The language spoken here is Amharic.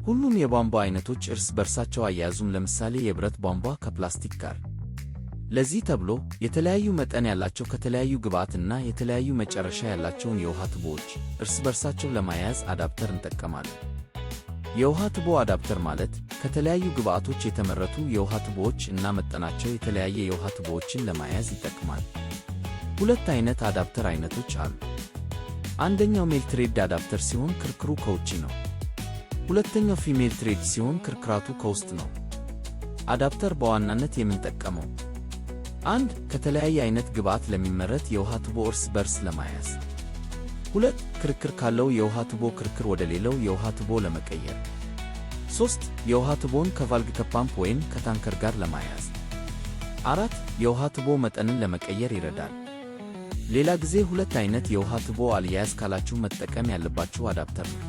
ሁሉም የቧንቧ አይነቶች እርስ በርሳቸው አያያዙም። ለምሳሌ የብረት ቧንቧ ከፕላስቲክ ጋር። ለዚህ ተብሎ የተለያዩ መጠን ያላቸው ከተለያዩ ግብዓትና የተለያዩ መጨረሻ ያላቸውን የውሃ ቱቦዎች እርስ በርሳቸው ለማያያዝ አዳፕተር እንጠቀማለን። የውሃ ቱቦ አዳፕተር ማለት ከተለያዩ ግብዓቶች የተመረቱ የውሃ ቱቦዎች እና መጠናቸው የተለያየ የውሃ ቱቦዎችን ለማያያዝ ይጠቅማል። ሁለት አይነት አዳፕተር አይነቶች አሉ። አንደኛው ሜል ትሬድ አዳፕተር ሲሆን ክርክሩ ከውጪ ነው። ሁለተኛው ፊሜል ትሬድ ሲሆን ክርክራቱ ከውስጥ ነው። አዳፕተር በዋናነት የምንጠቀመው አንድ ከተለያየ አይነት ግብዓት ለሚመረት የውሃ ቱቦ እርስ በርስ ለማያያዝ፣ ሁለት ክርክር ካለው የውሃ ቱቦ ክርክር ወደ ሌላው የውሃ ቱቦ ለመቀየር፣ ሶስት የውሃ ቱቦን ከቫልቭ ከፓምፕ ወይም ከታንከር ጋር ለማያያዝ፣ አራት የውሃ ቱቦ መጠንን ለመቀየር ይረዳል። ሌላ ጊዜ ሁለት አይነት የውሃ ቱቦ አልያያዝ ካላችሁ መጠቀም ያለባችሁ አዳፕተር ነው።